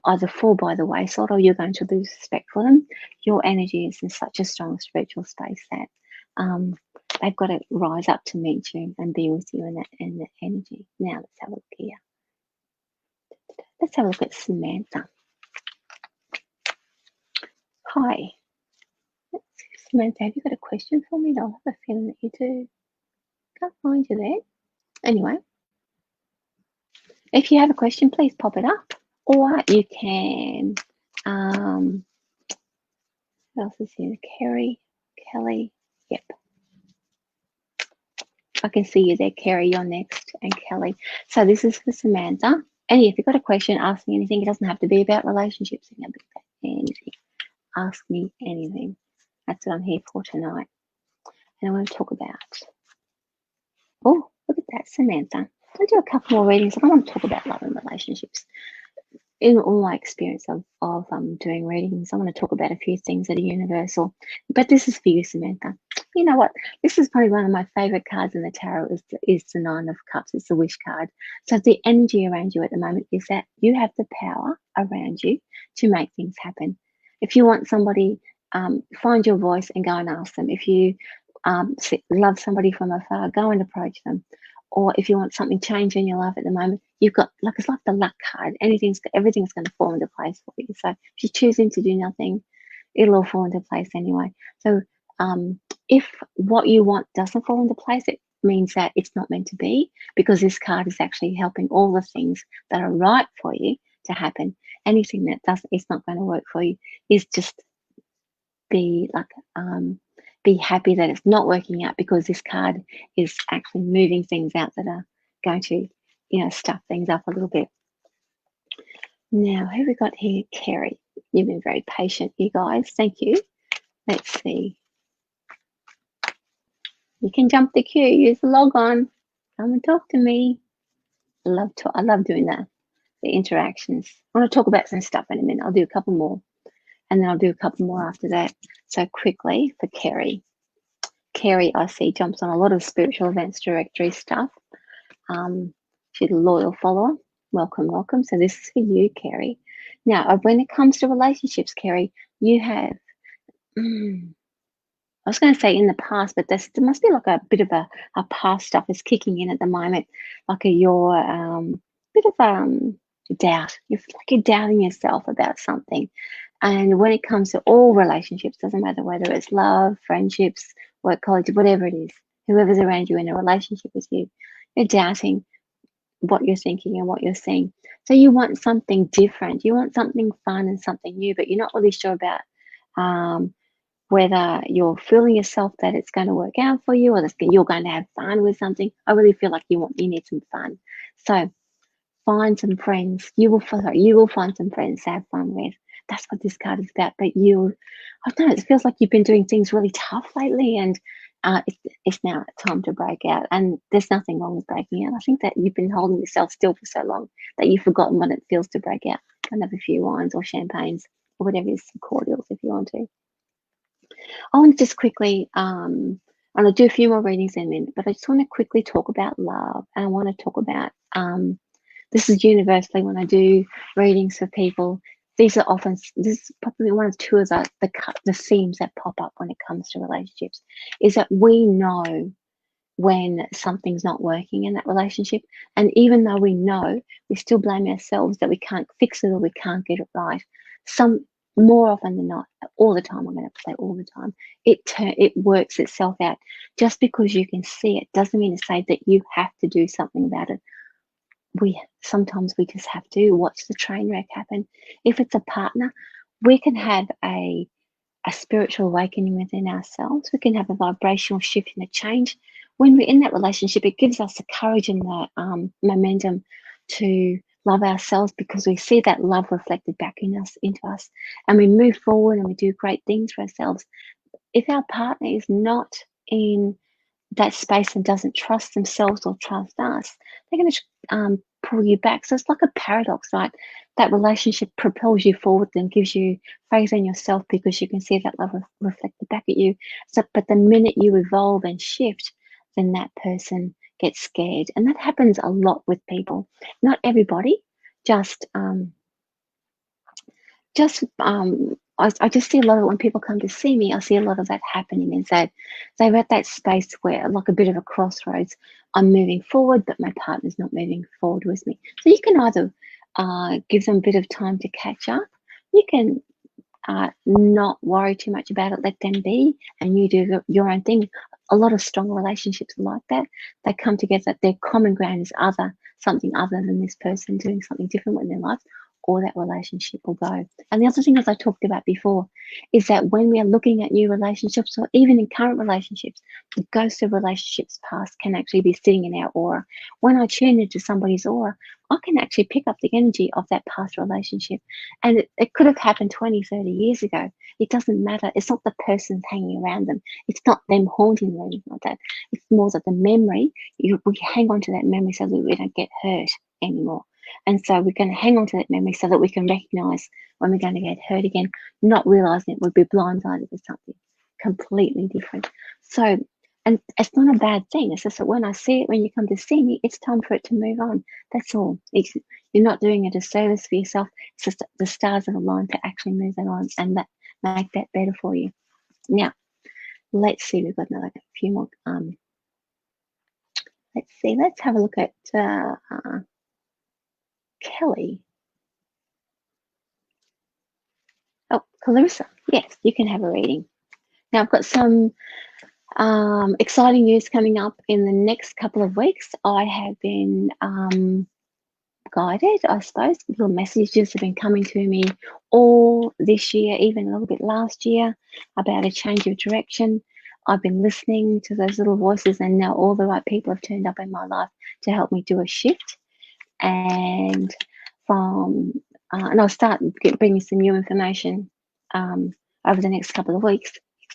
either fall by the wayside or you're going to lose respect for them. Your energy is in such a strong spiritual space that they've got to rise up to meet you and be with you in that energy. Now let's have a look here. Let's have a look at Samantha. Hi. Samantha, have you got a question for me? I'll have a feeling that you do. Can't find you there. Anyway, if you have a question, please pop it up. Or you can, who else is here? Kelly, yep. I can see you there, Kerry, you're next, and Kelly. So this is for Samantha. And if you've got a question, ask me anything. It doesn't have to be about relationships. It can be about anything. Ask me anything. That's what I'm here for tonight. And I want to talk about, oh, look at that, Samantha. I'll do a couple more readings. I want to talk about love and relationships. In all my experience of doing readings, I want to talk about a few things that are universal. But this is for you, Samantha. You know what? This is probably one of my favorite cards in the tarot is the Nine of Cups. It's the wish card. So the energy around you at the moment is that you have the power around you to make things happen. If you want somebody, find your voice and go and ask them. If you love somebody from afar, go and approach them. Or if you want something change in your life at the moment, you've got, like, it's like the luck card. Everything's going to fall into place for you. So if you're choosing to do nothing, it'll all fall into place anyway. So if what you want doesn't fall into place, it means that it's not meant to be, because this card is actually helping all the things that are right for you to happen. Anything that doesn't, it's not going to work for you, is just be like, be happy that it's not working out, because this card is actually moving things out that are going to, stuff things up a little bit. Now, who have we got here? Kerry. You've been very patient, you guys. Thank you. Let's see. You can jump the queue, use the log on, come and talk to me. I love doing that, the interactions. I want to talk about some stuff in a minute. I'll do a couple more, and then I'll do a couple more after that. So quickly for Kerry. Kerry, I see, jumps on a lot of spiritual events directory stuff. She's a loyal follower. Welcome, welcome. So this is for you, Kerry. Now, when it comes to relationships, Kerry, you have, I was going to say in the past, but there must be like a bit of a past stuff is kicking in at the moment, like your bit of doubt. You're doubting yourself about something. And when it comes to all relationships, doesn't matter whether it's love, friendships, work, college, whatever it is, whoever's around you in a relationship with you, you're doubting what you're thinking and what you're seeing. So you want something different. You want something fun and something new, but you're not really sure about whether you're feeling yourself that it's going to work out for you or that you're going to have fun with something. I really feel like you need some fun. So find some friends. You will find some friends to have fun with. That's what this card is about. But I don't know, it feels like you've been doing things really tough lately, and it's now time to break out. And there's nothing wrong with breaking out. I think that you've been holding yourself still for so long that you've forgotten what it feels to break out and have a few wines or champagnes or whatever it is, some cordials if you want to. I want to just quickly, and I'll do a few more readings in a minute, but I just want to quickly talk about love. And I want to talk about, this is universally when I do readings for people, this is probably one of two of the themes that pop up when it comes to relationships, is that we know when something's not working in that relationship. And even though we know, we still blame ourselves that we can't fix it or we can't get it right. More often than not, all the time, I'm going to say all the time, it works itself out. Just because you can see it doesn't mean to say that you have to do something about it. Sometimes we just have to watch the train wreck happen. If it's a partner, we can have a spiritual awakening within ourselves. We can have a vibrational shift and a change. When we're in that relationship, it gives us the courage and the momentum to love ourselves, because we see that love reflected back into us, and we move forward and we do great things for ourselves. If our partner is not in that space and doesn't trust themselves or trust us, they're going to pull you back. So it's like a paradox, right? That relationship propels you forward and gives you faith in yourself because you can see that love reflected back at you. But the minute you evolve and shift, then that person gets scared. And that happens a lot with people. Not everybody, I just see a lot of, when people come to see me, I see a lot of that happening, is that they're at that space where, like a bit of a crossroads, I'm moving forward, but my partner's not moving forward with me. So you can either give them a bit of time to catch up. You can not worry too much about it, let them be, and you do your own thing. A lot of strong relationships are like that. They come together, their common ground is something other than this person doing something different in their life, or that relationship will go. And the other thing, as I talked about before, is that when we are looking at new relationships, or even in current relationships, the ghosts of relationships past can actually be sitting in our aura. When I tune into somebody's aura, I can actually pick up the energy of that past relationship. And it could have happened 20, 30 years ago. It doesn't matter. It's not the person hanging around them. It's not them haunting them or anything like that. It's more that the memory, we hang on to that memory so that we don't get hurt anymore. And so we're going to hang on to that memory so that we can recognize when we're going to get hurt again, not realizing it would be blindsided with something completely different. So, and it's not a bad thing. It's just that when I see it, when you come to see me, it's time for it to move on. That's all. You're not doing a disservice for yourself. It's just the stars have aligned to actually move that on and make that better for you. Now, let's see. We've got another few more. Let's see. Let's have a look at Kelly. Oh, Clarissa. Yes, you can have a reading. Now, I've got some exciting news coming up in the next couple of weeks. I have been guided, I suppose. Little messages have been coming to me all this year, even a little bit last year, about a change of direction. I've been listening to those little voices, and now all the right people have turned up in my life to help me do a shift. And and I'll start bringing some new information over the next couple of weeks.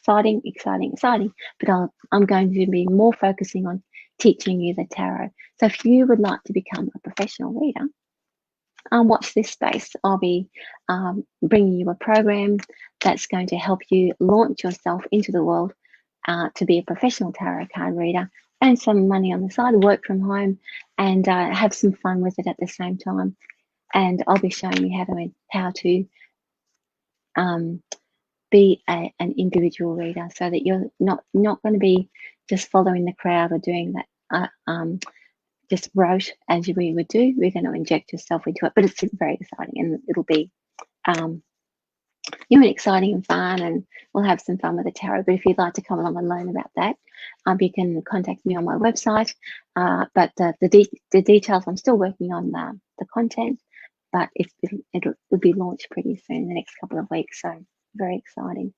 exciting, exciting, exciting. But I'm going to be more focusing on teaching you the tarot. So if you would like to become a professional reader, watch this space. I'll be bringing you a program that's going to help you launch yourself into the world to be a professional tarot card reader, earn some money on the side, work from home, and have some fun with it at the same time. And I'll be showing you how to be an individual reader, so that you're not going to be just following the crowd or doing that just rote as we would do. We're going to inject yourself into it, but it's very exciting, and it'll be exciting and fun, and we'll have some fun with the tarot. But if you'd like to come along and learn about that, you can contact me on my website. But the details, I'm still working on the content, but it'll be launched pretty soon, in the next couple of weeks. So very exciting.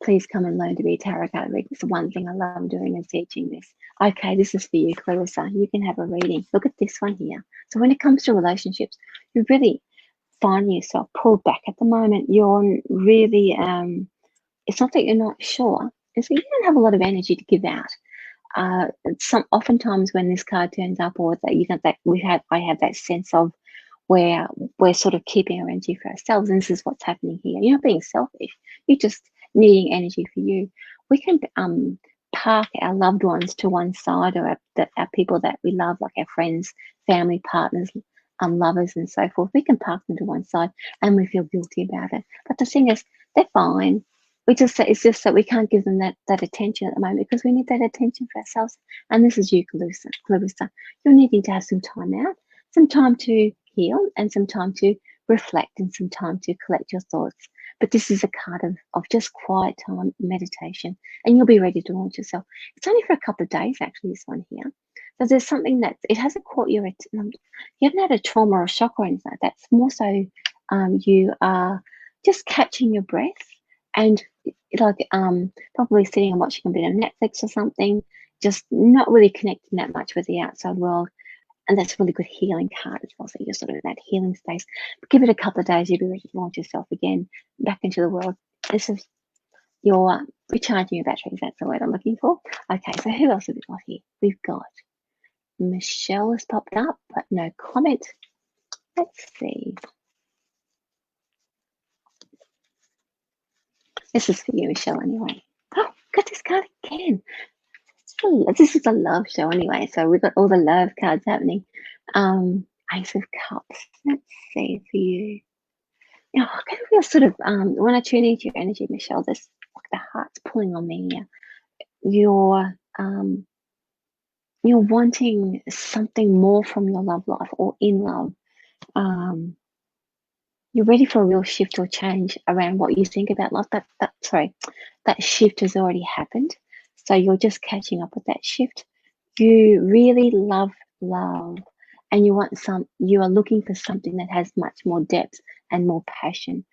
Please come and learn to be a tarot card reader. It's the one thing I love doing, is teaching this. Okay, this is for you, Clarissa. You can have a reading. Look at this one here. So when it comes to relationships, you really find yourself pulled back at the moment. You're really, it's not that you're not sure, it's that you don't have a lot of energy to give out. Oftentimes when this card turns up, or that I have that sense of where we're sort of keeping our energy for ourselves, and this is what's happening here. You're not being selfish. You're just needing energy for you. We can park our loved ones to one side, or our people that we love, like our friends, family, partners, lovers, and so forth. We can park them to one side, and we feel guilty about it. But the thing is, they're fine. It's just that we can't give them that attention at the moment, because we need that attention for ourselves. And this is you, Clarissa. You're needing to have some time out, some time to heal, and some time to reflect, and some time to collect your thoughts. But this is a card of just quiet time, meditation, and you'll be ready to launch yourself. It's only for a couple of days, actually, this one here. So there's something that it hasn't caught your attention. You haven't had a trauma or a shock or anything like that. It's more so you are just catching your breath, and probably sitting and watching a bit of Netflix or something, just not really connecting that much with the outside world. And that's a really good healing card as well. So you're sort of in that healing space. But give it a couple of days, you'll be ready to launch yourself again back into the world. This is your recharging your batteries. That's the word I'm looking for. Okay, so who else have we got here? We've got Michelle has popped up, but no comment. Let's see. This is for you, Michelle, anyway. Oh, got this card again. This is a love show anyway, so we've got all the love cards happening. Ace of Cups. Let's see for you. I kind of feel sort of when I tune into your energy, Michelle, this, like, the heart's pulling on me here. You're wanting something more from your love life, or in love. You're ready for a real shift or change around what you think about love. That shift has already happened. So you're just catching up with that shift. You really love love, and you are looking for something that has much more depth and more passion.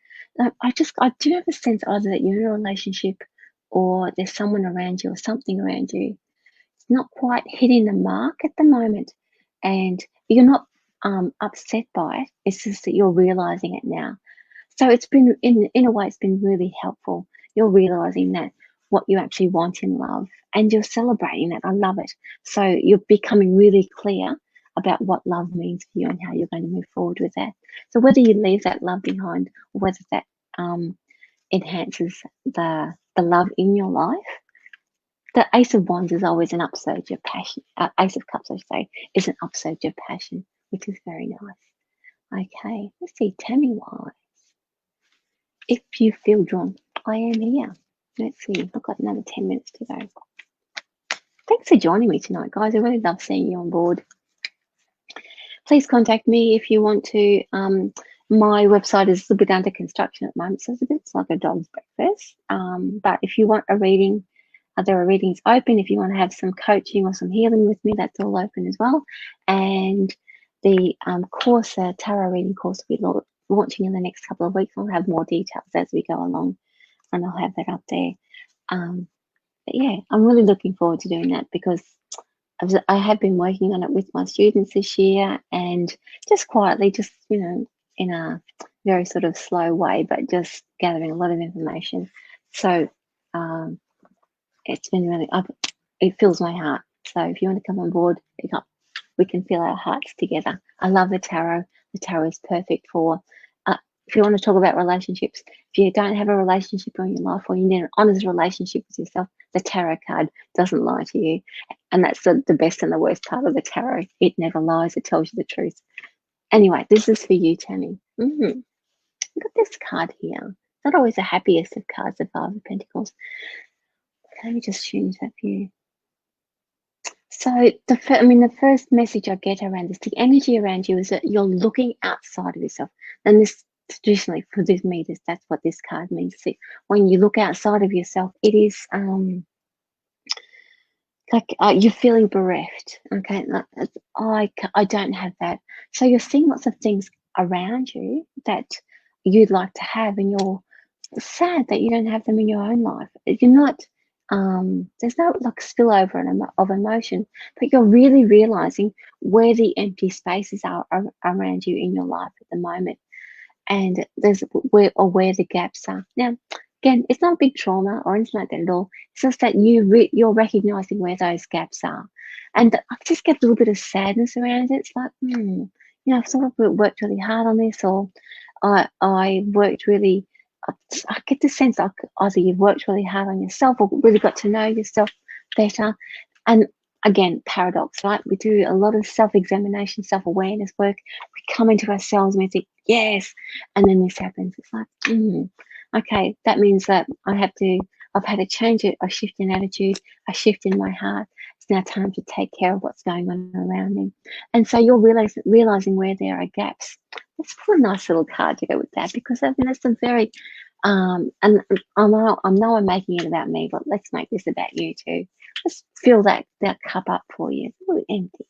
I do have a sense either that you're in a relationship, or there's someone around you or something around you. It's not quite hitting the mark at the moment, and you're not upset by it. It's just that you're realizing it now. So it's been, in a way, it's been really helpful. You're realizing that what you actually want in love, and you're celebrating that. I love it. So you're becoming really clear about what love means for you and how you're going to move forward with that. So whether you leave that love behind, or whether that enhances the love in your life. The Ace of Wands is always an upsurge of passion. Ace of Cups, I should say, is an upsurge of passion, which is very nice. Okay, let's see, Tammy Wise. If you feel drawn, I am here. Let's see, I've got another 10 minutes to go. Thanks for joining me tonight, guys. I really love seeing you on board. Please contact me if you want to. My website is a little bit under construction at the moment, so it's like a dog's breakfast. But if you want a reading, there are readings open. If you want to have some coaching or some healing with me, that's all open as well. And the course, the tarot reading course, will be launching in the next couple of weeks. I'll have more details as we go along, and I'll have that up there. But yeah, I'm really looking forward to doing that, because I have been working on it with my students this year, and just quietly, just, in a very sort of slow way, but just gathering a lot of information. So It's been really, it fills my heart. So if you want to come on board, we can feel our hearts together. I love the tarot. The tarot is perfect for, if you want to talk about relationships, if you don't have a relationship in your life, or you need an honest relationship with yourself, the tarot card doesn't lie to you. And that's the best and the worst part of the tarot. It never lies. It tells you the truth. Anyway, this is for you, Tammy. I've got this card here. Not always the happiest of cards, the Five of Pentacles. Let me just change that view. So the first message I get around this, the energy around you is that you're looking outside of yourself. And this traditionally for me, that's what this card means. See, when you look outside of yourself, it is you're feeling bereft. Okay, I don't have that. So you're seeing lots of things around you that you'd like to have, and you're sad that you don't have them in your own life. You're not. There's no like spillover of emotion, but you're really realizing where the empty spaces are around you in your life at the moment, and there's where the gaps are. Now, again, it's not a big trauma or anything like that at all. It's just that you're recognizing where those gaps are, and I just get a little bit of sadness around it. It's like, I've sort of worked really hard on this, or I worked really. I get the sense like either you've worked really hard on yourself or really got to know yourself better. And again, paradox, right? We do a lot of self-examination, self-awareness work. We come into ourselves and we think, yes, and then this happens. It's like, okay, that means that I've had a change, a shift in attitude, a shift in my heart. It's now time to take care of what's going on around me. And so you're realizing where there are gaps. Let's put a nice little card to go with that, because there's some very, and I know I'm making it about me, but let's make this about you too. Let's fill that cup up for you. It's a little empty.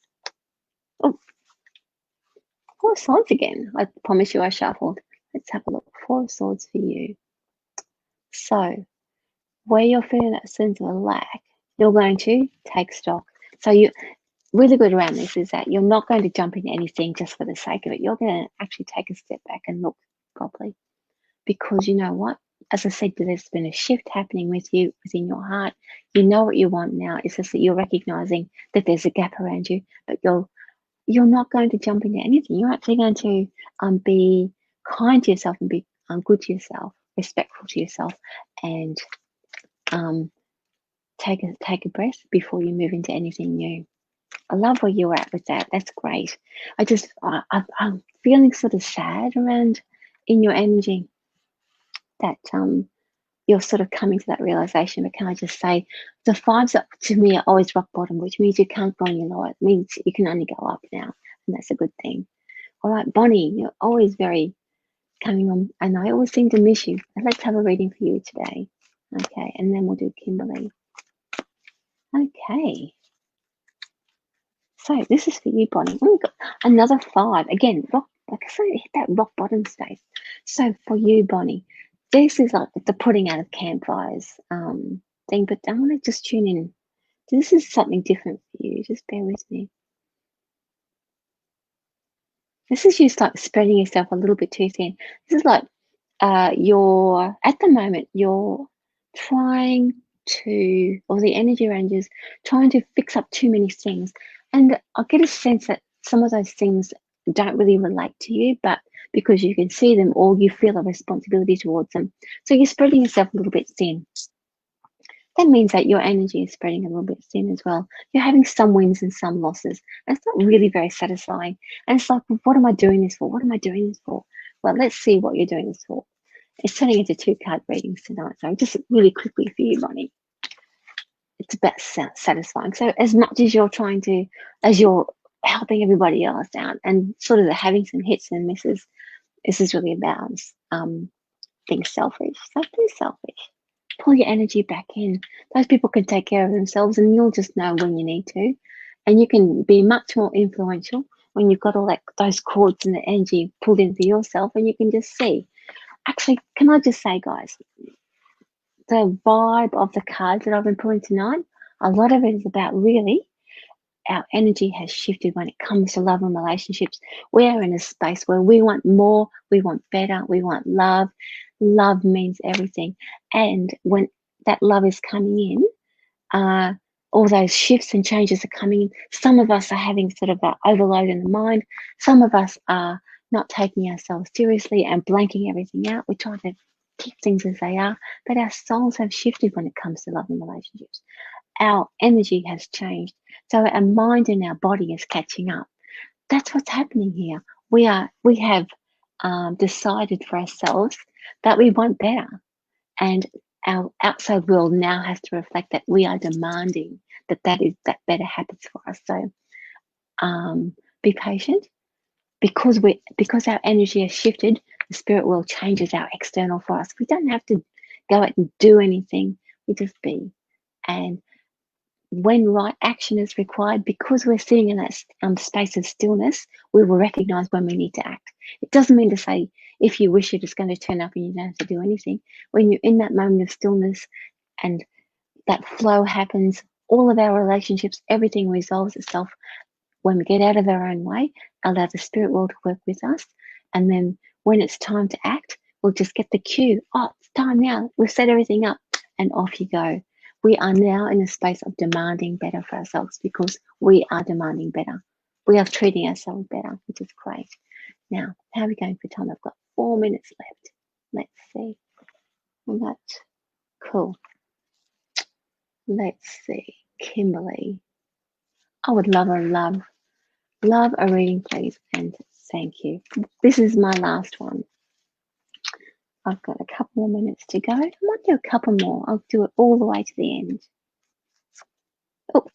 Oh, Four of Swords again. I promise you I shuffled. Let's have a look. Four of Swords for you. So, where you're feeling that sense of a lack, you're going to take stock. So you really good around this is that you're not going to jump into anything just for the sake of it. You're going to actually take a step back and look properly, because you know what? As I said, there's been a shift happening with you within your heart. You know what you want now. It's just that you're recognizing that there's a gap around you, but you're not going to jump into anything. You're actually going to be kind to yourself and be good to yourself, respectful to yourself, and take a breath before you move into anything new. I love where you're at with that. That's great. I'm feeling sort of sad around in your energy that you're sort of coming to that realization. But can I just say, the fives up to me are always rock bottom, which means you can't go any lower. It means you can only go up now, and that's a good thing. All right, Bonnie, you're always very coming on, and I always seem to miss you. Let's have a reading for you today. Okay, and then we'll do Kimberly. Okay. So this is for you, Bonnie. Oh, we've got another five. Again, like I said, hit that rock bottom space. So for you, Bonnie, this is like the putting out of campfires thing, but I want to just tune in. This is something different for you. Just bear with me. This is you like spreading yourself a little bit too thin. This is like you're, at the moment, you're trying to, or the energy around you is trying to fix up too many things. And I get a sense that some of those things don't really relate to you, but because you can see them or you feel a responsibility towards them. So you're spreading yourself a little bit thin. That means that your energy is spreading a little bit thin as well. You're having some wins and some losses. And it's not really very satisfying. And it's like, well, what am I doing this for? What am I doing this for? Well, let's see what you're doing this for. It's turning into 2-card readings tonight. So just really quickly for you, Bonnie. It's about satisfying. So as much as you're trying to, as you're helping everybody else out and sort of having some hits and misses, this is really about being selfish. So be selfish. Pull your energy back in. Those people can take care of themselves, and you'll just know when you need to. And you can be much more influential when you've got all those cords and the energy pulled in for yourself, and you can just see. Actually, can I just say, guys, the vibe of the cards that I've been pulling tonight, a lot of it is about really our energy has shifted when it comes to love and relationships. We are in a space where we want more, we want better, we want love. Love means everything. And when that love is coming in, all those shifts and changes are coming in. Some of us are having sort of an overload in the mind. Some of us are not taking ourselves seriously and blanking everything out. We try to keep things as they are, but our souls have shifted when it comes to love and relationships. Our energy has changed. So our mind and our body is catching up. That's what's happening here. We have decided for ourselves that we want better, and our outside world now has to reflect that we are demanding that better happens for us. So be patient, because our energy has shifted. The spirit world changes our external for us. We don't have to go out and do anything. We just be. And when right action is required, because we're sitting in that space of stillness, we will recognize when we need to act. It doesn't mean to say if you wish it, it's going to turn up and you don't have to do anything. When you're in that moment of stillness and that flow happens, all of our relationships, everything resolves itself. When we get out of our own way, allow the spirit world to work with us, and then when it's time to act, we'll just get the cue. Oh, it's time now. We've set everything up, and off you go. We are now in a space of demanding better for ourselves, because we are demanding better. We are treating ourselves better, which is great. Now, how are we going for time? I've got 4 minutes left. Let's see. That's cool. Let's see. Kimberly. I would love a reading, please, and thank you. This is my last one. I've got a couple more minutes to go. I might do a couple more. I'll do it all the way to the end. Oh,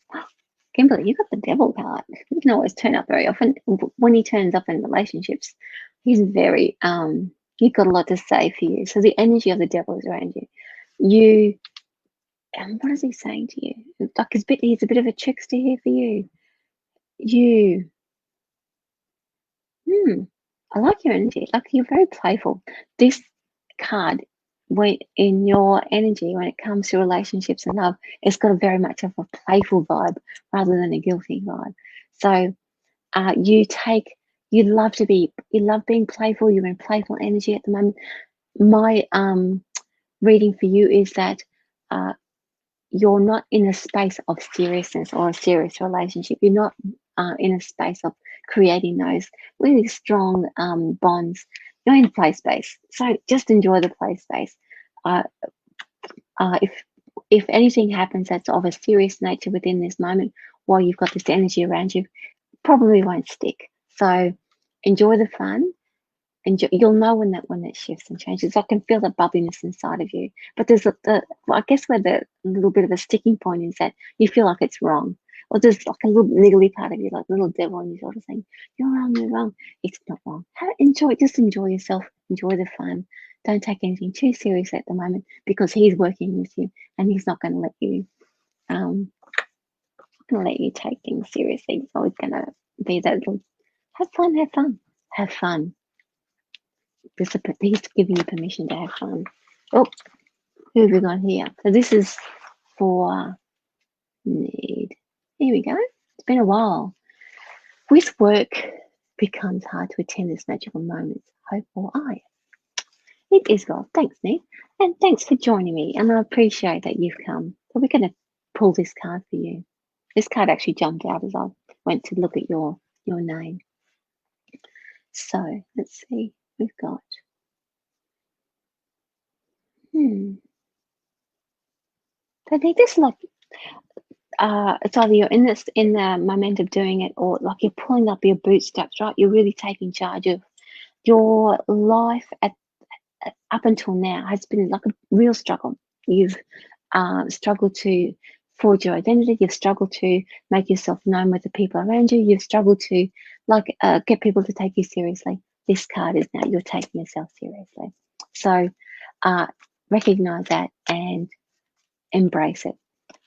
Kimberly, you got the devil card. He doesn't always turn up very often. When he turns up in relationships, he's very, he's got a lot to say for you. So the energy of the devil is around you. What is he saying to you? Like he's a bit of a trickster here for you. I like your energy. Like, you're very playful. This card, when in your energy, when it comes to relationships and love, it's got a very much of a playful vibe rather than a guilty vibe. So you love being playful. You're in playful energy at the moment. My reading for you is that you're not in a space of seriousness or a serious relationship. You're not in a space of creating those really strong bonds. You're in play space. So just enjoy the play space. If anything happens that's of a serious nature within this moment, while you've got this energy around you, probably won't stick. So enjoy the fun. You'll know when that shifts and changes. I can feel the bubbliness inside of you. But there's I guess where the little bit of a sticking point is that you feel like it's wrong. Or there's like a little niggly part of you, like a little devil in you sort of saying, you're wrong. It's not wrong. Just enjoy yourself, enjoy the fun. Don't take anything too seriously at the moment, because he's working with you and he's not going to let you take things seriously. He's always going to be that little, have fun. He's giving you permission to have fun. Oh, who have we got here? So this is for need. Here we go. It's been a while. With work becomes hard to attend this magical moment. Hope or I. It is well. Thanks, Ned. And thanks for joining me. And I appreciate that you've come. So we're going to pull this card for you. This card actually jumped out as I went to look at your name. So let's see. We've got So they just like it's either you're in the moment of doing it, or like you're pulling up your bootstraps, right? You're really taking charge of your life up until now has been like a real struggle. You've struggled to forge your identity. You've struggled to make yourself known with the people around you. You've struggled to get people to take you seriously. This card is now you're taking yourself seriously. So recognize that and embrace it.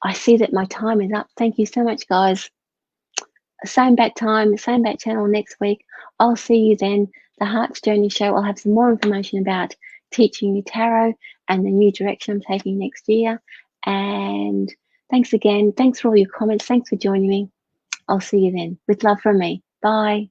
I see that my time is up. Thank you so much, guys. Same bat time, same bat channel next week. I'll see you then. The Heart's Journey Show. I'll have some more information about teaching you tarot and the new direction I'm taking next year. And thanks again. Thanks for all your comments. Thanks for joining me. I'll see you then. With love from me. Bye.